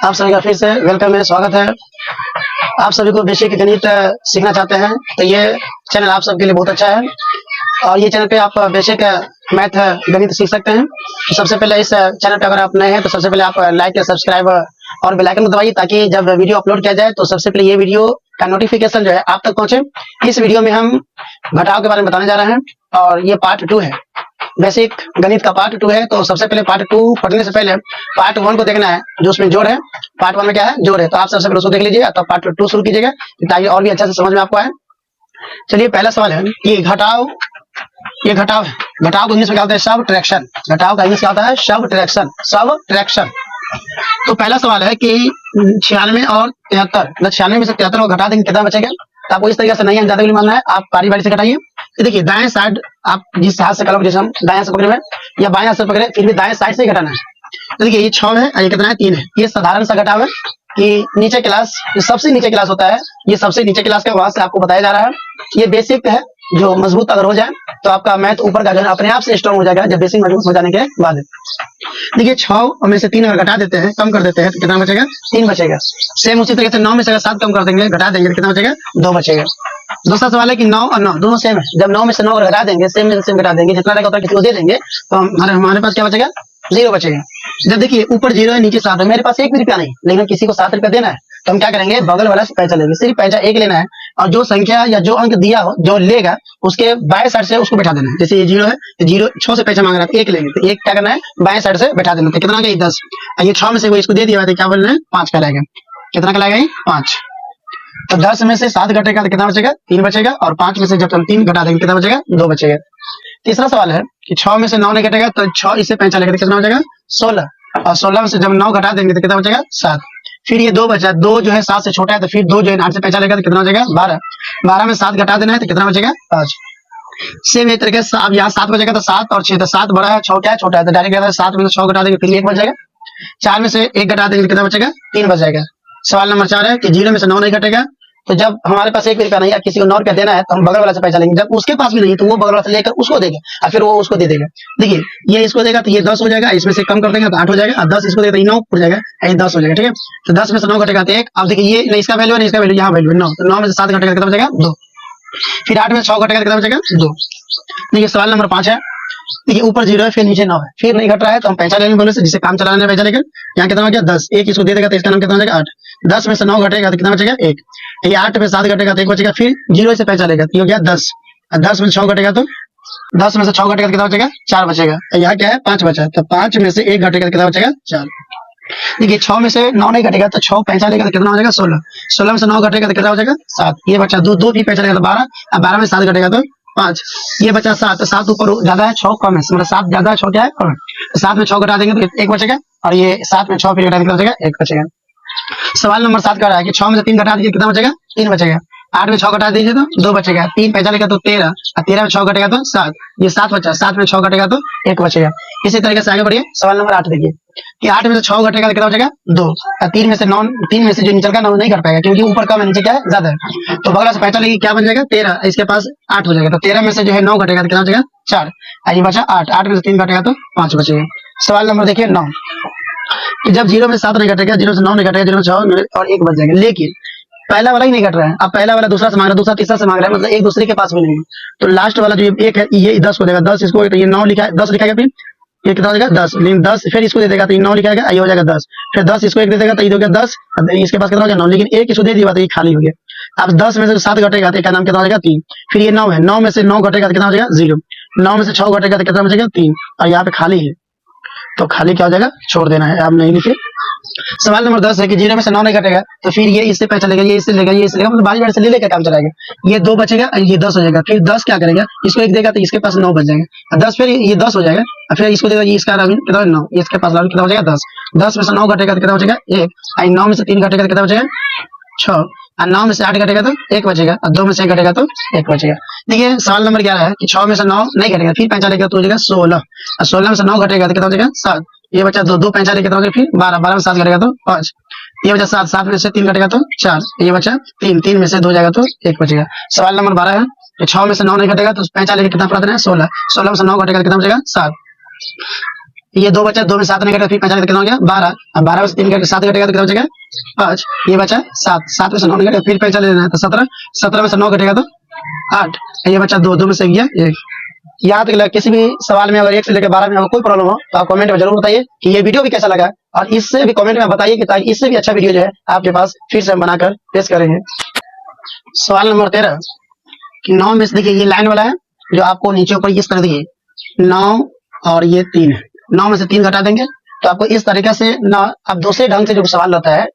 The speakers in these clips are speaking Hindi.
आप सभी का फिर से वेलकम है, स्वागत है। आप सभी को बेसिक गणित सीखना चाहते हैं तो ये चैनल आप सबके लिए बहुत अच्छा है और ये चैनल पे आप बेसिक मैथ गणित सीख सकते हैं। तो सबसे पहले इस चैनल पे अगर आप नए हैं तो सबसे पहले आप लाइक सब्सक्राइब और बेल आइकन को दबाइए ताकि जब वीडियो अपलोड किया जाए तो सबसे पहले ये वीडियो का नोटिफिकेशन जो है आप तक पहुंचे। इस वीडियो में हम घटाव के बारे में बताने जा रहे हैं और ये पार्ट 2 है, बेसिक गणित का पार्ट 2 है। तो सबसे पहले पार्ट 2 पढ़ने से पहले पार्ट 1 को देखना है जो उसमें जोड़ है। पार्ट 1 में क्या है, जोड़ है। तो आप सबसे पहले उसको देख लीजिए तो पार्ट 2 शुरू कीजिएगा ताकि और भी अच्छा से समझ में आपको आए। चलिए पहला सवाल है कि घटाव, ये घटाव है। घटाव को इंग्लिश में क्या होता है, सबट्रैक्शन। घटाव का इंग्लिश क्या होता है, सबट्रैक्शन, सबट्रैक्शन। तो पहला सवाल है कि 96 और 73, मतलब 96 में से 73 को घटा देंगे कितना बचेगा। तो आपको इस तरीके से नहीं अंदाजा के लिए मानना है, आप बारी बारी से घटाइए। तो देखिए दाएं साइड आप जिस हाथ से करो, जैसे हम दाएं से पकड़े हुए या बाएं हाथ से पकड़े, फिर भी दाएं साइड से ही घटाना है। तो देखिए ये 6 है और ये कितना है, 3 है। ये साधारण सा घटाव है कि नीचे क्लास, जो सबसे नीचे क्लास होता है, ये सबसे नीचे क्लास का, वहां से आपको बताया जा रहा है। ये बेसिक है, जो मजबूत अगर हो जाए तो आपका मैथ ऊपर का जो है अपने आप से स्ट्रॉन्ग हो जाएगा जब बेसिक मजबूत हो जाने के बाद। देखिए 6 में से 3 अगर घटा देते हैं, कम कर देते हैं तो कितना बचेगा, 3 बचेगा। सेम उसी तरीके से 9 में से अगर 7 कम कर देंगे, घटा देंगे तो कितना बचेगा, 2 बचेगा। दूसरा सवाल है कि 9 और 9 दोनों सेम है। जब 9 में से 9 अगर घटा देंगे, सेम में से सेम घटा देंगे, जितना रहेगा उतना किसी को दे देंगे तो हमारे पास क्या बचेगा, 0 बचेगा। जब देखिए ऊपर 0 है नीचे 7 है, मेरे पास 1 भी रुपया नहीं, लेकिन किसी को 7 रुपया देना है तो हम क्या करेंगे, बगल वाला से पैसा लेंगे। सिर्फ पैसा 1 लेना है और जो संख्या या जो अंक दिया हो, जो लेगा उसके बाएं साइड से उसको बैठा देना है। जैसे ये 0 है, 0 6 से पैसा मांग रहा है, 1 लेंगे तो 1 क्या करना है, बाएं साइड से बैठा देना। तो कितना गया, 10। ये 6 में से वो इसको दे दिया है, क्या बोल रहे हैं, 5 कहलाएगा। कितना कहलाएगा, 5। तो 10 में से 7 घटेगा तो कितना बचेगा, 3 बचेगा। और 5 में से जब हम 3 घटा देंगे कितना बचेगा, 2 बचेगा। तीसरा सवाल है कि 6 में से 9 नहीं घटेगा तो 6 इससे 5 लेगा तो कितना बचेगा, 16। और 16 में से जब 9 घटा देंगे तो कितना बचेगा, 7। फिर ये 2 बचा, 2 जो है 7 से छोटा है, तो फिर 2 जो है 8 से 5 लेगा तो कितना बचेगा, 12। 12 में 7 घटा देना है तो कितना बचेगा, 5। सेम एक तरीके से अब यहाँ 7 बचेगा तो 7 और 6, तो 7 बड़ा है, छोटा है, छोटा है, तो डायरेक्ट 7 में से 6 घटा देंगे फिर 1 बचेगा। 4 में से 1 घटा देंगे तो कितना बचेगा, 3 बचेगा। सवाल नंबर 4 है कि 0 में से 9 नहीं घटेगा। तो जब हमारे पास 1 रुपया नहीं है, किसी को 9 रुपया देना है तो हम बगल वाला से पैसा लेंगे। जब उसके पास भी नहीं है तो वो बगल वाला से लेकर उसको देगा और फिर वो उसको दे देगा। देखिए ये इसको देगा तो ये 10 हो जाएगा, इसमें से कम कर देंगे तो 8 हो जाएगा, और 10 इसको देगा तो 9 हो जाएगा, ये 10 हो जाएगा। ठीक है, तो 10 में से 9 घटेगा तो 1। अब देखिए ये नहीं इसका वैल्यू है, नहीं इसका वैल्यू, यहाँ वैल्यू है 9। तो 9 में से 7 घटेगा कितना बचेगा, 2। फिर 8 में से 6 घटेगा कितना बचेगा, 2। देखिए सवाल नंबर 5 है। देखिए ऊपर 0 है, फिर नीचे 9 है, फिर नहीं घट रहा है तो हम पैसा लेंगे बोले से, जिसे काम चलाने में पैसा लेकर। यहाँ कितना हो गया, 10। 1 इसको दे देगा तो इसका नाम कितना हो जाएगा, 8। 10 में से 9 घटेगा तो कितना बचेगा, 1। ये 8 में 7 घटेगा तो 1 बचेगा। फिर 0 से पैसा लेगा तो ये हो गया 10। 10 में से 6 घटेगा तो 10 में से 6 घटेगा तो कितना बचेगा, 4 बचेगा। यहाँ क्या है, 5 बचा, तो 5 में से 1 घटेगा तो कितना बचेगा, 4। देखिए 6 में से 9 नहीं घटेगा तो 6 पैसा लेगा तो कितना हो जाएगा, 16। 16 में से 9 घटेगा तो कितना हो जाएगा, 7। ये बचा 2 भी पैसा लेगा तो 12, और 12 में 7 घटेगा तो 5। ये बचा 7, तो 7 ऊपर ज्यादा है, 6 कम है, मतलब 7 ज्यादा है, 6 क्या है, कम है। तो 7 में 6 घटा देंगे तो 1 बचेगा, और ये 7 में 6 फिर घटा देंगे बचेगा, 1 बचेगा। सवाल नंबर 7 कह रहा है कि 6 में से 3 घटा दीजिए कितना बचेगा, 3 बचेगा। 8 में 6 घटा दीजिए तो 2 बचेगा। 3 पैसा लेगा तो 13, और 13 में 6 घटेगा तो 7। ये 7 बचा, 7 में 6 घटेगा तो 1 बचेगा। इसी तरीके से आगे बढ़िए। सवाल नंबर 8 देखिए कि 8 में से 6 घटेगा तो कितना बचेगा, 2। और 3 में से 9, 3 में से जो नीचे का 9 नहीं घट पाएगा क्योंकि ऊपर कम है, नीचे क्या है, ज्यादा है। तो बगल से पैसा लेगी, क्या बन जाएगा, 13। इसके पास 8 हो जाएगा, तो 13 में से जो है 9 घटेगा तो कितना बचेगा, 4। और ये बचा 8। 8 में से 3 घटेगा तो 5 बचेगा। सवाल नंबर देखिए 9 कि जब 0 में 7 नहीं घटेगा, 0 से 9 नहीं घटेगा, 0 में 6 और 1 बच जाएगा। लेकिन पहला वाला ही नहीं घट रहा है। अब पहला वाला दूसरा से मांग रहा है, दूसरा तीसरा से मांग रहा है, मतलब एक दूसरे के पास भी नहीं है। तो लास्ट वाला जो 1 है, ये 10 को देगा, 10 इसको, तो ये 9 लिखा है, 10 लिखाएगा, फिर ये कितना हो जाएगा, 10। लेकिन 10 फिर इसको दे देगा तो ये 9 लिखाएगा, ये हो जाएगा 10। फिर 10 इसको 1 दे देगा तो ये हो गया 10। इसके पास कितना हो गया, 9। लेकिन 1 इसको दे दिया तो ये खाली हो गया। अब 10 में से 7 घटेगा तो इसका नाम कितना हो जाएगा, 3। फिर ये 9 है, 9 में से 9 घटेगा तो कितना हो जाएगा, 0। 9 में से 6 घटेगा तो कितना बचेगा, 3। और यहाँ पे खाली है, तो खाली क्या हो जाएगा, छोड़ देना है, आप नहीं लिखे। सवाल नंबर 10 है कि 0 में से 9 नहीं घटेगा तो फिर ये इससे पैसा लेगा, ये इससे लेगा, ये इससे लेगा, मतलब बारी बारी से ले लेकर काम चलाएगा। ये 2 बचेगा, ये 10 हो जाएगा। फिर 10 क्या करेगा, इसको 1 देगा तो इसके पास 9 बच जाएगा। 10 फिर ये 10 हो जाएगा, और फिर इसको देगा, ये इसका कितना 9, इसके पास कितना हो जाएगा, 10। 10 में से 9 घटेगा तो कितना बचेगा, 1। 9 में से 3 घटेगा तो कितना बचेगा, 6। और 9 में से 8 घटेगा तो 1 बचेगा, और 2 में से 1 घटेगा तो 1 बचेगा। देखिए सवाल नंबर 11 है कि 6 में से 9 नहीं घटेगा, फिर पैसा लेगा तो हो जाएगा 16। और 16 में से 9 घटेगा तो कितना हो जाएगा, 7। ये बचा 2 पैसा लेगा तो फिर 12, 12 में 7 घटेगा तो 5। ये बचा 7, 7 में से 3 घटेगा तो 4। ये बचा 3, 3 में से 2 जाएगा तो 1 बचेगा। सवाल नंबर 12 है कि 6 में से 9 नहीं घटेगा तो पैसा लेके कितना पड़ा देना है, 16। 16 में से 9 घटेगा तो कितना बचेगा, 7। ये 2 बचा, 2 में 7 नहीं घटेगा, फिर 5 कितना हो गया 12। अब 12 में से 3 घटेगा 7 घटेगा तो कितना बचेगा 5। ये बचा 7, 7 में से 9 नहीं घटेगा, फिर 5 लेना है तो 17, 17 में से 9 घटेगा तो 8। ये बचा 2, 2 में से गया 1। यहाँ तक किसी भी सवाल में अगर 1 से लेकर 12 में कोई प्रॉब्लम हो तो आप कमेंट में जरूर बताइए कि ये वीडियो भी कैसा लगा, और इससे भी कमेंट में बताइए कि ताकि इससे भी अच्छा वीडियो जो है आपके पास फिर से हम बनाकर पेश करेंगे। सवाल नंबर 13 कि 9 में से देखिए ये लाइन वाला है जो आपको नीचे ऊपर इस तरह देखिए 9 और ये 3 है, 9 में से 3 घटा देंगे तो आपको इस तरीके से ना, अब दूसरे ढंग से जो सवाल होता है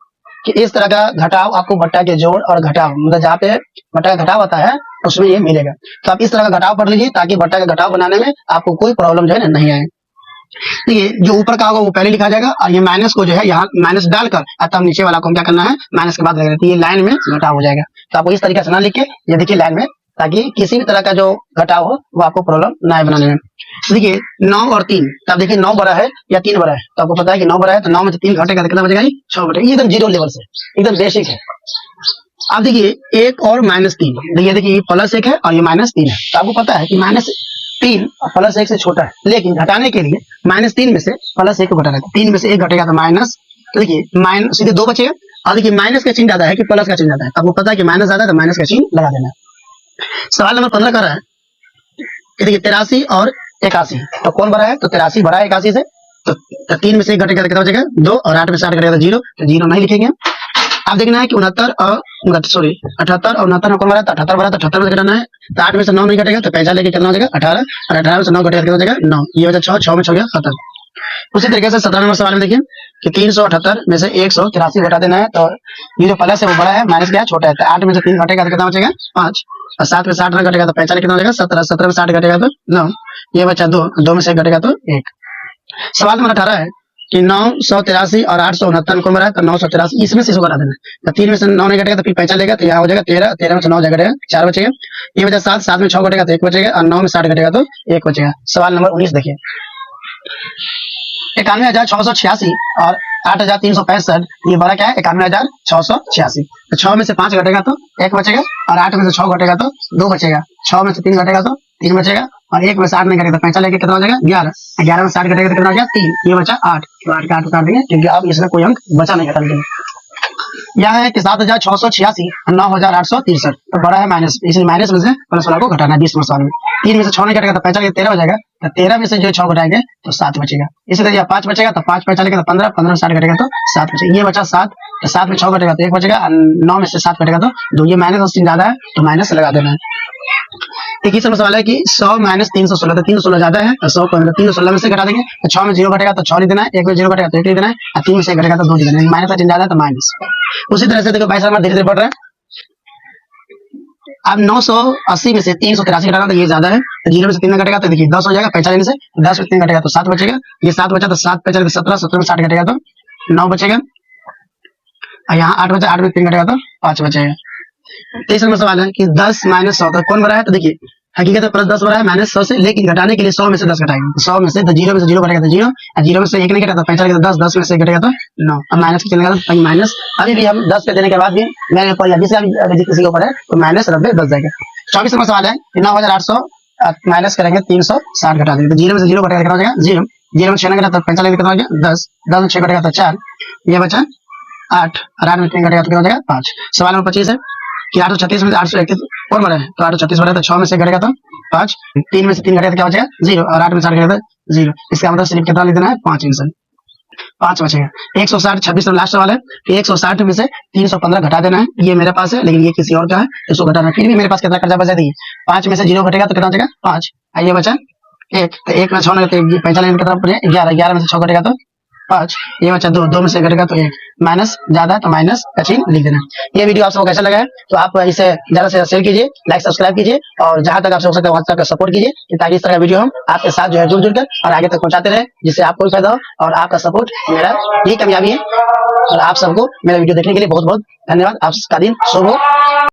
कि इस तरह का घटाव आपको बट्टा के जोड़ और घटाव, मतलब जहाँ पे बट्टा का घटाव आता है उसमें ये मिलेगा। तो आप इस तरह का घटाव पढ़ लीजिए ताकि बट्टा का घटाव बनाने में आपको कोई प्रॉब्लम जो है ना नहीं आए। तो ये जो ऊपर का होगा वो पहले लिखा जाएगा और ये माइनस को जो है यहाँ माइनस डालकर तब नीचे वाला को क्या करना है माइनस के बाद लगेगा, तो ये लाइन में घटाव हो जाएगा। तो आपको इस तरीके से ना लिख के ये देखिए लाइन में, ताकि किसी भी तरह का जो घटाव हो वो आपको प्रॉब्लम ना आए बनाने में। देखिए 9 और 3, तो आप देखिए 9 बड़ा है या 3 बड़ा है, तो आपको पता है कि 9 बड़ा है तो 9 में से 3 घटेगा तो कितना बचेगा 6 बचेगा। ये एकदम जीरो लेवल से एकदम बेसिक है। अब देखिए 1 और -3, देखिए ये +1 है और ये -3 है, तो आपको पता है कि -3 और +1 से छोटा है, लेकिन घटाने के लिए -3 में से +1 को घटाना है, 3 में से 1 घटेगा तो माइनस, तो देखिए माइनस सीधे 2 बचेगा। और देखिए माइनस का चिन्ह ज्यादा है कि प्लस का चिन्ह ज्यादा है, आपको पता है कि माइनस ज्यादा है तो माइनस का चिन्ह लगा देना। सवाल नंबर 15 कर रहा है कि देखिए 83 और 81, तो कौन बड़ा है, तो 83 बड़ा है 81 से, तो 3 में से 1 घटेगा तो कितना बचेगा 2, और 8 में से 8 घटेगा तो 0, तो 0 नहीं लिखेंगे। आप देखना है कि 78 और 69 में कौन बड़ा है, तो 78 बड़ा है तो 78 में से घटाना है, तो 8 में से 9 नहीं घटेगा तो 5 लेके कितना हो जाएगा 18, और 18 में से 9 घटेगा कितना हो जाएगा 9, ये हो जाएगा 6, 6 में 6 गया 17। उसी तरीके से 17 नंबर सवाल में देखिए कि 378 में से 183 घटा देना है, तो ये जो प्लस है वो बड़ा है, माइनस क्या है छोटा है, तो 8 में से 3 घटेगा तो कितना बचेगा 5, और 7 में से 8 घटेगा तो 45 कितना हो जाएगा 17, 17 में से 8 घटेगा तो 9, ये बचा 2, 2 में से 1 घटेगा तो 1। सवाल नंबर 18 है कि 983 और 869 में कौन बड़ा है, तो 983 इसमें से इसको घटा देना है, तो 3 में से 9 नहीं घटेगा तो फिर 45 लेगा तो यहाँ हो जाएगा 13, 13 में से 9 घटेगा 4 बचेगा, ये बचा 7, 7 में 6 घटेगा तो 1 बचेगा, और 9 में 60 घटेगा तो 1 बचेगा। सवाल नंबर 19 देखिए 91,686 और 8,365, ये बड़ा क्या है 91,686, तो 6 में से 5 घटेगा तो 1 बचेगा, और 8 में से 6 घटेगा तो 2 बचेगा, 6 में से 3 घटेगा तो 3 बचेगा, और 1 में से 8 नहीं घटेगा तो 45 लेके कितना हो जाएगा 11, 11 में से 8 घटेगा तो कितना हो जाएगा 3, ये बचा 8, तो 8 का 8 काट देंगे क्योंकि अब इसमें कोई अंक बचा नहीं घटा देंगे। यह है कि 7,686 और 9,863, तो बड़ा है माइनस, इसलिए माइनस में से प्लस वाला को घटाना है 20 में सवाल में। 3 में से 6 नहीं घटेगा तो 45 13 हो जाएगा, तो 13 में से जो 6 घटाएंगे तो 7 बचेगा। इसी तरह 5 बचेगा तो 5 45 तो 15, 15 में 60 घटेगा तो 7 बचेगा, ये बचा 7, तो 7 में 6 घटेगा तो 1 बचेगा, 9 में से 7 घटेगा तो 2, ये माइनस का चिन्ह ज्यादा है तो माइनस लगा देना है। एक ही सवाल है कि 100 - 316, तो 316 ज्यादा है तो 100 को 316 में से घटा देंगे, तो 6 में 0 घटेगा तो 6 लिख देना है, 1 में 0 घटेगा तो 1 लिख देना है, और 3 में से 1 घटेगा तो 2 लिख देना है, माइनस का चिन्ह ज्यादा है तो माइनस। उसी तरह से देखो 22 नंबर धीरे धीरे बढ़ रहा है। अब 980 में से 383 घटाना तो ये ज्यादा है, तो 0 में से 3 घटेगा तो देखिए 10 हो जाएगा, 45 से 10 में 3 घटेगा तो 7 बचेगा, ये 7 बचा तो 7 पे चलेगा 17, 17 में 60 घटेगा तो 9 बचेगा, और यहाँ 8 बचा, 8 में 3 घटेगा तो 5 बचेगा। 23 नंबर सवाल है कि 10 - 100, तो कौन बड़ा है, तो देखिए हकीकत में प्लस 10 बड़ा है -100 से, लेकिन घटाने के लिए 100 में से 10 घटाएंगे, तो 100 में से, तो 0 में से 0 घटेगा तो 0, और 0 में से 1 नहीं घटेगा तो 45 तो 10, 10 में से 1 घटेगा तो 9, अब माइनस के चलेगा तो माइनस, अभी भी हम 10 पे देने के बाद भी मैंने ऊपर या जिसका भी किसी के ऊपर है तो माइनस रख दे 10 जाएगा। 24 नंबर सवाल है कि 9,800 माइनस करेंगे 360 घटा देंगे, तो 0 में से 0 घटेगा कितना हो जाएगा 0, 0 में 6 घटेगा तो 45 कितना हो गया 10, 10 में 6 घटेगा तो 4, ये बचा 8, और 8 में 3 घटेगा तो कितना हो जाएगा 5। सवाल नंबर 25 है कि 836 में से 831 कौन बड़ा है, तो 836 बड़ा है, तो 6 में से घटेगा तो 5, 3 में से 3 घटेगा तो क्या बचेगा 0, और 8 में 7 घटेगा तो 0, इसका मतलब सिर्फ कितना लिख देना है 5 आंसर, 5 बचेगा। 160 26 में लास्ट वाला है कि 160 में से 315 घटा देना है, ये मेरे पास है लेकिन ये किसी और का है, इसको घटाना है, फिर भी मेरे पास कितना कर्जा बचा देखिए 5 में से 0 घटेगा तो कितना बचेगा 5, ये बचा 1, तो 1 में 6 नहीं घटेगा 45 कितना बचेगा 11, 11 में से 6 घटेगा तो 5, ये बचा 2, 2 में से घटेगा तो 1, माइनस ज्यादा है तो माइनस का चिन्ह लिख देना। ये वीडियो आप सबको कैसा लगा है तो आप इसे ज्यादा से शेयर कीजिए, लाइक सब्सक्राइब कीजिए, और जहां तक आपसे हो सकता है वहां तक सपोर्ट कीजिए, ताकि इस तरह का वीडियो हम आपके साथ जो है जुड़ जुड़ कर और आगे तक पहुंचाते रहे, जिससे आपको भी फायदा हो, और आपका सपोर्ट मेरा यही कामयाबी है। और आप सबको मेरा वीडियो देखने के लिए बहुत बहुत धन्यवाद। आपका दिन शुभ हो।